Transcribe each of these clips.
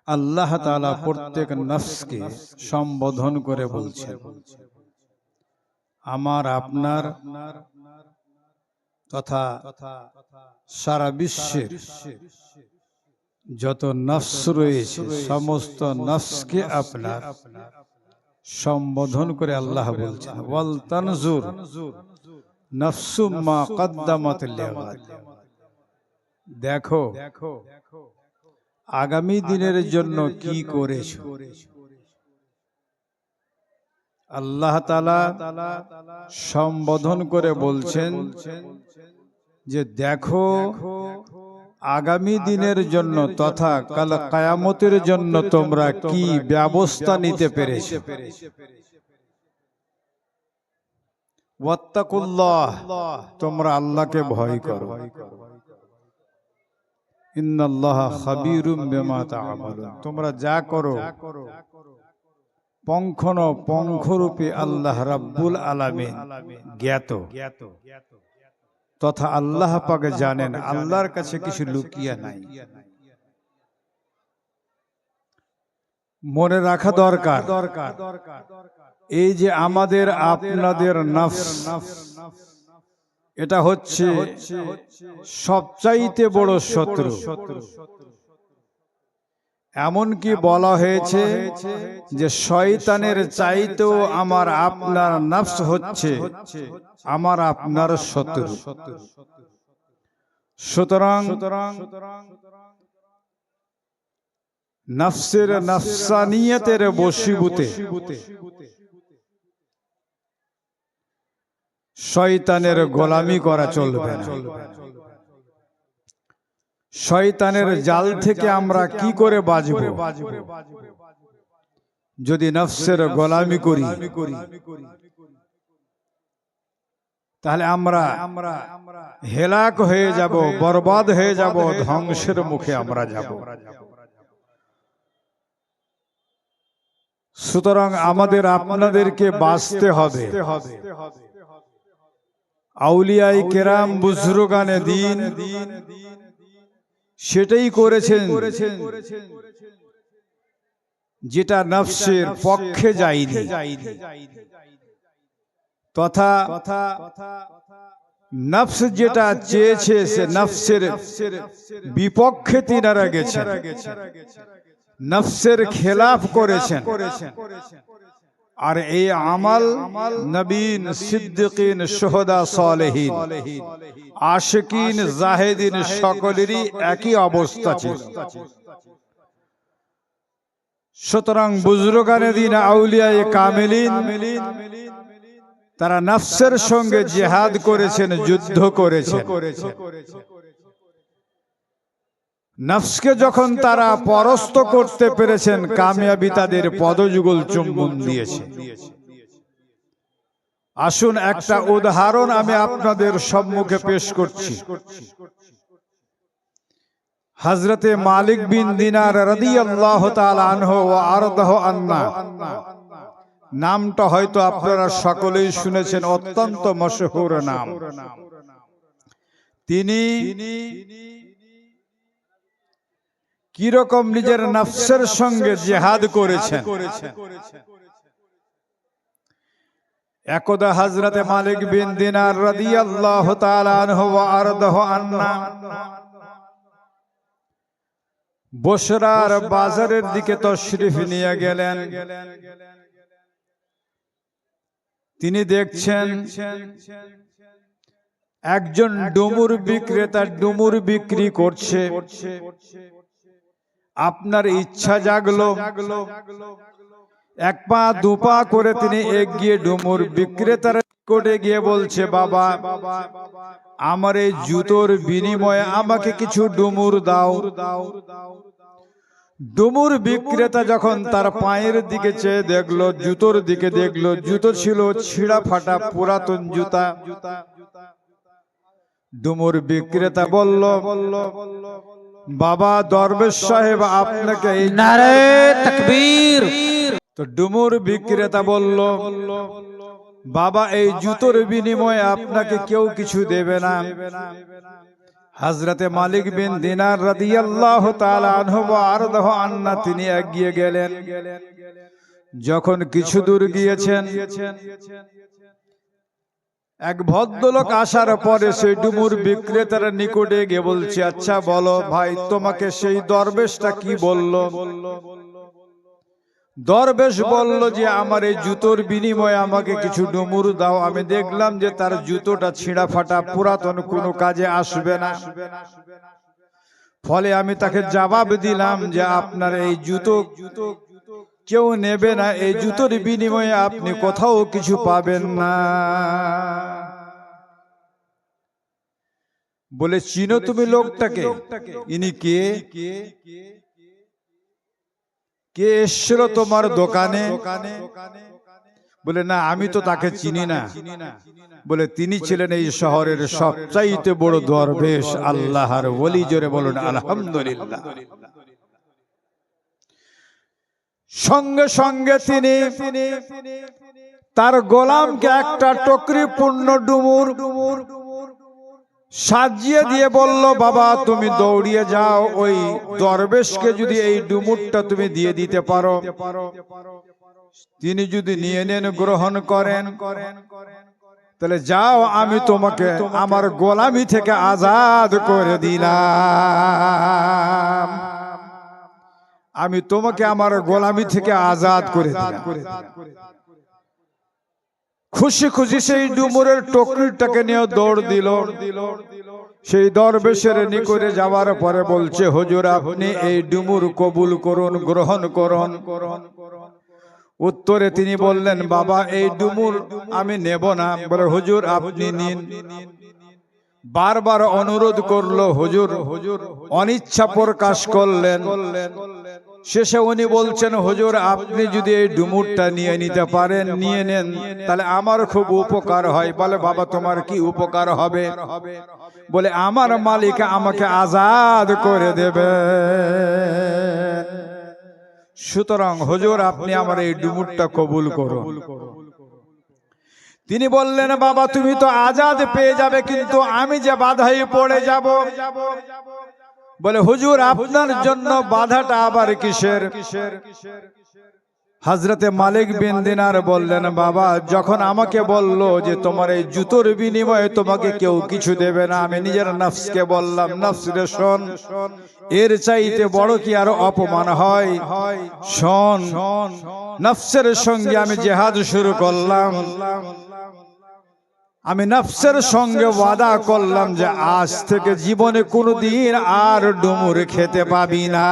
আল্লাহ তাআলা প্রত্যেক নফসকে সম্বোধন করে বলছেন, আমার আপনার তথা সারা বিশ্বের যত নফস রয়েছে সমস্ত নফসকে আপনার সম্বোধন করে আল্লাহ বলছেন, ওয়াল তানজুর নফসুম মা কদ্দামাত লিগাদ। দেখো আগামী দিনের জন্য কি করেছো। আল্লাহ তাআলা সম্বোধন করে বলছেন যে দেখো আগামী দিনের জন্য তথা কাল কিয়ামতের জন্য তোমরা কি ব্যবস্থা নিতে পেরেছো। ওয়াত্তাকুল্লাহ, তোমরা আল্লাহকে ভয় করো। ইন্নাল্লাহা খাবীরুম বিমা তা'মালুন, তোমরা যা করো পঙ্খরূপে আল্লাহ রাব্বুল আলামিন জ্ঞাত তথা আল্লাহ পাক জানেন, আল্লাহর কাছে কিছু লুকিয়ে নাই। মনে রাখা দরকার এই যে আমাদের আপনাদের নফস, এটা হচ্ছে সবচাইতে বড় শত্রু। এমনকি বলা হয়েছে যে শয়তানের চাইতেও আমার আপনার নফস হচ্ছে আমার আপনার শত্রু। সুতরাং নফসের নফসানিয়তের বশীভূতে শয়তানের গোলামি করা চলবে না। শয়তানের জাল থেকে আমরা কি করে বাঁচব? যদি নফসের গোলামি করি তাহলে আমরা হেলাক হয়ে যাব, বরবাদ হয়ে যাব, ধ্বংসের মুখে আমরা যাব। সুতরাং আমাদের আপনাদেরকে বাঁচতে হবে। আউলিয়ায়ে কেরাম বুজুর্গানে দ্বীন সেটাই করেছেন যেটা নফসের পক্ষে যায়নি, তথা নফস যেটা চেয়েছে সে নফসের বিপক্ষে তিনারা গেছেন, নফসের খেলাফ করেছেন। আর এই আমাল নবীন, সিদ্দিকিন, শুহাদা, সালেহিন, আশিকিন, জাহিদিন সকলেরই একই অবস্থা ছিল। সুতরাং বুজুর্গানে দ্বীন, আউলিয়ায়ে কামিলিন তারা নফসের সঙ্গে জিহাদ করেছেন, যুদ্ধ করেছেন। নফসকে যখন তারা পরাস্ত করতে পেরেছেন, কামিয়াবি তাদের পদযুগল চুম্বন দিয়েছে। আসুন একটা উদাহরণ আমি আপনাদের সম্মুখে পেশ করছি। হযরতে মালিক বিন দিনার রাদিয়াল্লাহু তাআলা আনহু ওয়া আরদাহু আন্না, নামটা হয়তো আপনারা সকলেই শুনেছেন, অত্যন্ত মশহুর নাম। তিনি কিরকম নিজের নফসের সঙ্গে জিহাদ করেছেন। একদা হযরতে মালিক বিন দিনার রাদিয়াল্লাহু তাআলা আনহু ওয়া আরদাহু আন্না বসরার বাজারের দিকে তশরিফ নিয়ে গেলেন। তিনি দেখছেন একজন ডুমুর বিক্রেতা ডুমুর বিক্রি করছে। আপনার ইচ্ছা জাগলো, এক পা দুপা করে তিনি এগিয়ে ডুমুর বিক্রেতার নিকটে গিয়ে বলছে, বাবা, আমার এই জুতোর বিনিময়ে আমাকে কিছু ডুমুর দাও। ডুমুর বিক্রেতা যখন তার পায়ের দিকে চেয়ে দেখলো, জুতোর দিকে দেখলো, জুতো ছিল ছিঁড়া ফাটা পুরাতন জুতা। ডুমুর বিক্রেতা বলল, বাবা দরবেশ সাহেব, আপনাকে নারে তাকবীর। তো ডুমুর বিক্রেতা বলল, বাবা এই জুতোর বিনিময়ে আপনাকে কেউ কিছু দেবে না। হযরতে মালিক বিন দিনার রাদিয়াল্লাহু তাআলা আনহু ওয়া আরদাহু আন্না তিনি এগিয়ে গেলেন। যখন কিছু দূর গিয়েছেন, এক ভদ্রলোক আসার পরে সেই ডুমুর বিক্রেতার নিকটে গিয়ে বলছে, আচ্ছা বলো ভাই, তোমাকে সেই দরবেশটা কি বলল? দরবেশ বলল যে আমার এই জুতোর বিনিময়ে আমাকে কিছু ডুমুর দাও। আমি দেখলাম যে তার জুতোটা ছিঁড়া ফাটা, পুরাতন কোনো কাজে আসবে না। ফলে আমি তাকে জবাব দিলাম যে আপনার এই জুতো কেউ নেবে না, এই জুতোর বিনিময়ে আপনি কোথাও কিছু পাবেন না। বলে, চিনো তুমি লোকটাকে? ইনি কে? কে এসেছিল তোমার দোকানে? বলে, না আমি তো তাকে চিনি না। বলে, তিনি ছিলেন এই শহরের সবচাইতে বড় দরবেশ, আল্লাহর ওলি। জোরে বলুন আলহামদুলিল্লাহ। সঙ্গে সঙ্গে তিনি তার গোলামকে একটা টকরি পূর্ণ ডুমুর সাজিয়ে দিয়ে বলল, বাবা তুমি দৌড়িয়ে যাও, ওই দরবেশকে যদি এই ডুমুরটা তুমি দিয়ে দিতে পারো, তিনি যদি নিয়ে নেন, গ্রহণ করেন, তাহলে যাও, আমি তোমাকে আমার গোলামি থেকে আজাদ করে দিলাম। আমি তোমাকে আমার গোলামি থেকে আজাদ করে দিলাম। খুশি খুশি সেই ডুমুরের টকরিটাকে নিয়ে দৌড় দিল। সেই দরবেশের নিকটে যাওয়ার পরে বলছে, হুজুর আপনি এই ডুমুর কবুল করুন, গ্রহণ করুন। উত্তরে তিনি বললেন, বাবা এই ডুমুর আমি নেব না। বলে, হুজুর আপনি নিন। বারবার অনুরোধ করলো, হুজুর অনিচ্ছা প্রকাশ করলেন। শেষে উনি বলছেন, হুজুর আপনি যদি এই ডুমুরটা নিয়ে নিতে পারেন, নিয়ে নেন, তাহলে আমার খুব উপকার হয়। বলে, বাবা তোমার কি উপকার হবে? বলে, আমার মালিক আমাকে আজাদ করে দেবে। সুতরাং হুজুর আপনি আমার এই ডুমুরটা কবুল করুন। তিনি বললেন, বাবা তুমি তো আজাদ পেয়ে যাবে, কিন্তু আমি যে বাধায় পড়ে যাব। বলে, হুজুর আপনার জন্য বাধাটা আবার কিসের? হযরতে মালিক বিন দিনার বললেন, বাবা যখন আমাকে বলল যে তোমার এই জুতোর বিনিময়ে তোমাকে কেউ কিছু দেবে না, আমি নিজের নফসকে বললাম, নফস রে শোন, এর চাইতে বড় কি আর অপমান হয়? শোন, নফসের সঙ্গে আমি জিহাদ শুরু করলাম। আমি নফসের সঙ্গে ওয়াদা করলাম যে আজ থেকে জীবনে কোনোদিন আর ডুমুর খেতে পাবি না।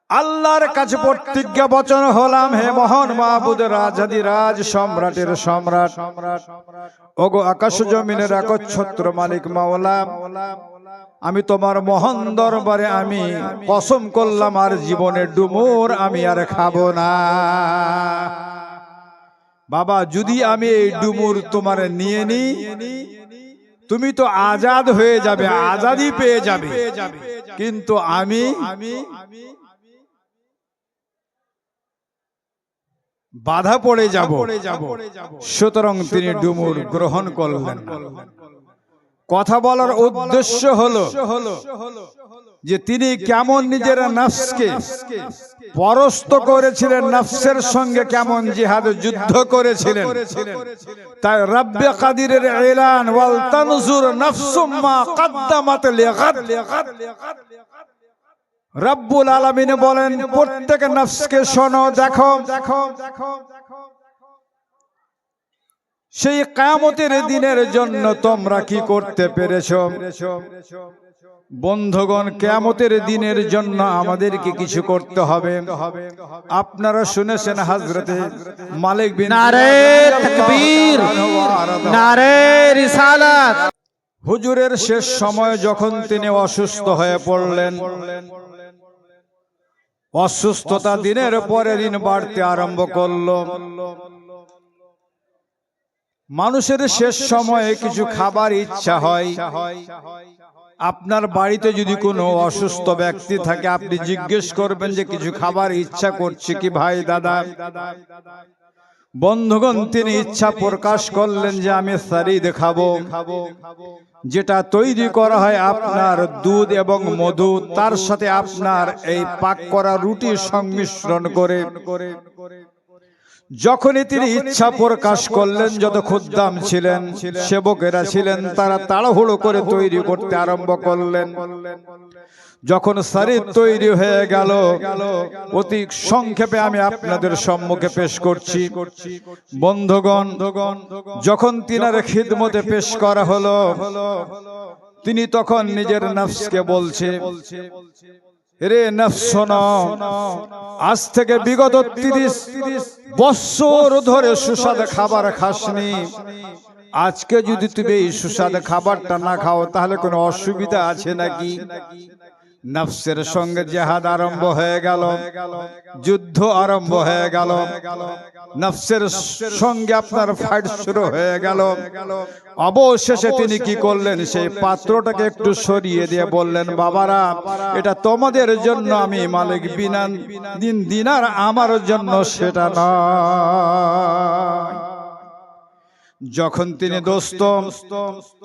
আল্লাহর কাছে প্রতিজ্ঞা বচন হলাম, হে মহান মাহবুদ, রাজাদিরাজ, সম্রাটের সম্রাট, ওগো আকাশ জমিনের একচ্ছত্র মালিক মাওলা, আমি তোমার মহান দরবারে আমি কসম করলাম আর জীবনে ডুমুর আমি আর খাবো না। বাবা যদি আমি এই ডুমুর তোমার নিয়ে নিই, তুমি তো আজাদ হয়ে যাবে, আজাদি পেয়ে যাবে, কিন্তু আমি বাধা পড়ে যাব। সুতরাং তিনি ডুমুর গ্রহণ করলেন। কথা বলার উদ্দেশ্য হলো যে তিনি কেমন নিজের নফসকে পরাস্ত করেছিলেন, নফসের সঙ্গে কেমন জিহাদ যুদ্ধ করেছিলেন। তাই রব্বে কাদিরের এলান, ওয়াল তানজুর নফসুম মা কদ্দামাত লিগাদ। রব্বুল আলামিন বলেন, প্রত্যেক নফসকে শোনো, দেখো সেই কিয়ামতের দিনের জন্য তোমরা কি করতে পেরেছো। বন্ধুগণ, কিয়ামতের দিনের জন্য আমাদেরকে কিছু করতে হবে। আপনারা শুনেছেন হযরতে মালিক বিন নারে তাকবীর, নারে রিসালাত। হুজুরের শেষ সময় যখন তিনি অসুস্থ হয়ে পড়লেন, অসুস্থতা দিনের পরে দিন বাড়তে আরম্ভ করলো। মানুষের শেষ সময়ে কিছু খাবার ইচ্ছা হয়। আপনার বাড়িতে যদি কোনো অসুস্থ ব্যক্তি থাকে, আপনি জিজ্ঞেস করবেন যে কিছু খাবার ইচ্ছা করছে কি ভাই, দাদা? বন্ধুগণ, তিনি ইচ্ছা প্রকাশ করলেন যে আমি সারিদ খাবো, যেটা তৈরি করা হয় আপনার দুধ এবং মধু, তার সাথে আপনার এই পাক করা রুটির সংমিশ্রণ করে। যখনই তিনি ইচ্ছা প্রকাশ করলেন, যত খুদ্দাম ছিলেন, সেবকেরা ছিলেন, তারা তাড়াহুড়ো করে তৈরি করতে আরম্ভ করলেন। যখন সারিদ তৈরি হয়ে গেল, অতি সংক্ষেপে আমি আপনাদের সম্মুখে পেশ করছি। বন্ধুগণ, যখন তিনার খিদমতে পেশ করা হলো, তিনি তখন নিজের নফসকে বলছে, রে নফস শোনো, আজ থেকে বিগত 30 বছর ধরে সুস্বাদু খাবার খাসনি। আজকে যদি তুমি এই সুস্বাদু খাবারটা না খাও, তাহলে কোনো অসুবিধা আছে নাকি? নফসের সঙ্গে জিহাদ আরম্ভ হয়ে গেল, যুদ্ধ আরম্ভ হয়ে গেল, নফসের সঙ্গে আপনার ফাইট শুরু হয়ে গেল। অবশেষে তিনি কি করলেন, সেই পাত্রটাকে একটু সরিয়ে দিয়ে বললেন, বাবারা, এটা তোমাদের জন্য আমি মালিক, দিনার আমার জন্য সেটা নয়। যখন তিনি দোস্ত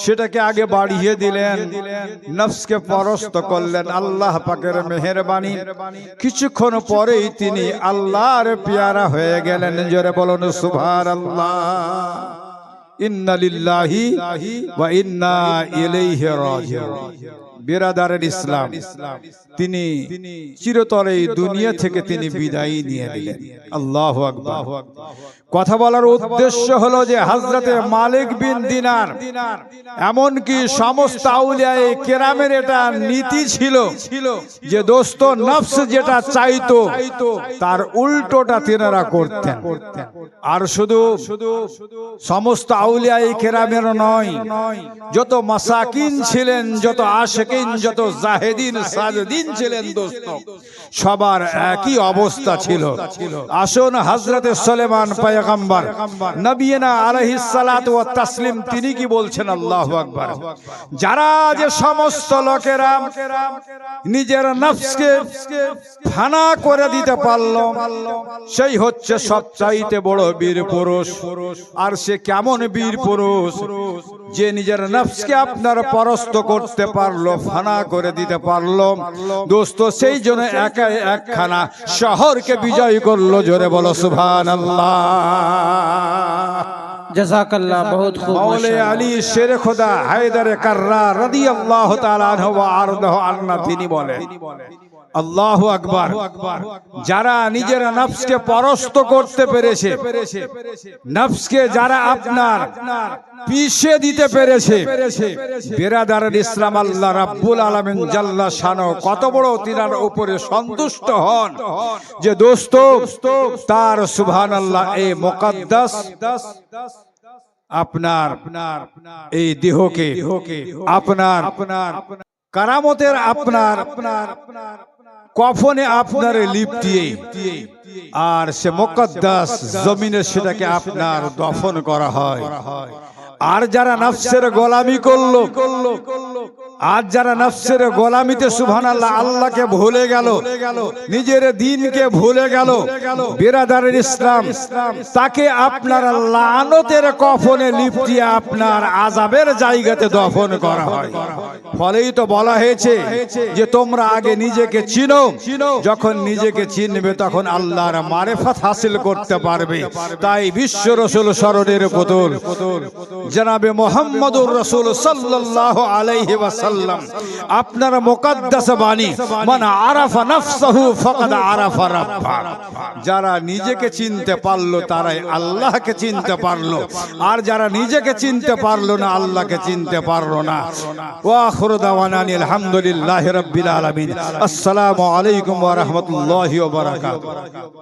সেটাকে আগে বাড়িয়ে দিলেন, নফসকে পরস্ত করলেন, আল্লাহ পাকের মেহেরবানি, কিছুক্ষণ পরেই তিনি আল্লাহর পেয়ারা হয়ে গেলেন। জোরে বলুন সুবহানাল্লাহ। ইন্না লিল্লাহি ওয়া ইন্না ইলাইহি রাজিউন। বিরাদারের ইসলাম, তিনি চিরতরে এই দুনিয়া থেকে তিনি বিদায় নিয়ে নিলেন। আল্লাহু আকবার। কথা বলার উদ্দেশ্য হলো যে হযরতে মালিক বিন দিনার, এমনকি সমস্ত আউলিয়ায়ে কেরামের এটা নীতি ছিল যে দোস্ত নফস যেটা চাইতো তার উল্টোটা তিনারা করতেন। আর শুধু সমস্ত আউলিয়ায়ে কেরামের নয়, যত মাসাকিন ছিলেন, যত আশিকিন, যত জাহেদিন সাজদিন ছিলেন দোস্ত, সবার একই অবস্থা ছিল। আসুন হযরতে সুলাইমান পয়গম্বর নবিয়না আলাইহিস সালাতু ওয়াত তাসলিম, তিনি কি বলছেন? আল্লাহু আকবার। যারা যে সমস্ত লোকেরা নিজের নফসকে ফানা করে দিতে পারল, সেই হচ্ছে সবচাইতে বড় বীর পুরুষ। আর সে কেমন বীর পুরুষ? যে নিজের নফসকে আপনার পরস্ত করতে পারলো, ফানা করে দিতে পারলো দোস্ত, সেই জন্য একাই একখানা শহরকে বিজয় করলো। জোরে বলো সুবহানাল্লাহ। জাযাকাল্লাহ, বহুত খুব। মাওলানা আলী শের খোদা হায়দার কাররার রাদিয়াল্লাহু তাআলা আনহু ওয়া আরদাহু আন্না, তিনি বলেন, আল্লাহু আকবার, যারা নিজের নফসকে পরস্ত করতে পেরেছে, নফসকে যারা আপনার পিষে দিতে পেরেছে, বিরাদারের ইসলাম, আল্লাহ রাব্বুল আলামিন জাল্লা শানহু কত বড় তিনার উপরে সন্তুষ্ট হন যে দোস্ত তার সুবহানাল্লাহ এই মুকদ্দাস আপনার এই দেহকে আপনার কারামতের আপনার কফনে আপনার লিপটিয়ে আর সে মুকদ্দাস জমিনে সেটাকে আপনার দফন করা হয়। আর যারা নফসের গোলামি করলো, আজ যারা নফসের গোলামিতে সুবহানাল্লাহ আল্লাহকে ভুলে গেল, নিজের দ্বীনকে ভুলে গেল, বিরাদারের ইসলাম, তাকে আপনার লানতের কফনে লিপটিয়ে আপনার আযাবের জায়গাতে দফন করা হয়। ফলেই তো বলা হয়েছে যে তোমরা আগে নিজেকে চিনো, যখন নিজেকে চিনবে তখন আল্লাহর মারিফাত হাসিল করতে পারবে। তাই বিশ্ব রাসূল শরণের পুতুল জনাবে মুহাম্মদুর রাসূল সাল্লাল্লাহু আলাইহি ওয়াসাল্লাম আপনার মুকদ্দাস বাণী, মান আরাফা নাফসাহু ফাকাদ আরাফা রাব্বা, যারা নিজেকে চিনতে পারলো তারাই আল্লাহকে চিনতে পারলো, আর যারা নিজেকে চিনতে পারলো না আল্লাহকে চিনতে পারলো না। ওয়া আখিরু দাওয়ানা আলহামদুলিল্লাহি রাব্বিল আলামিন। আসসালামু আলাইকুম ওয়া রাহমাতুল্লাহি ওয়া বারাকাতুহু।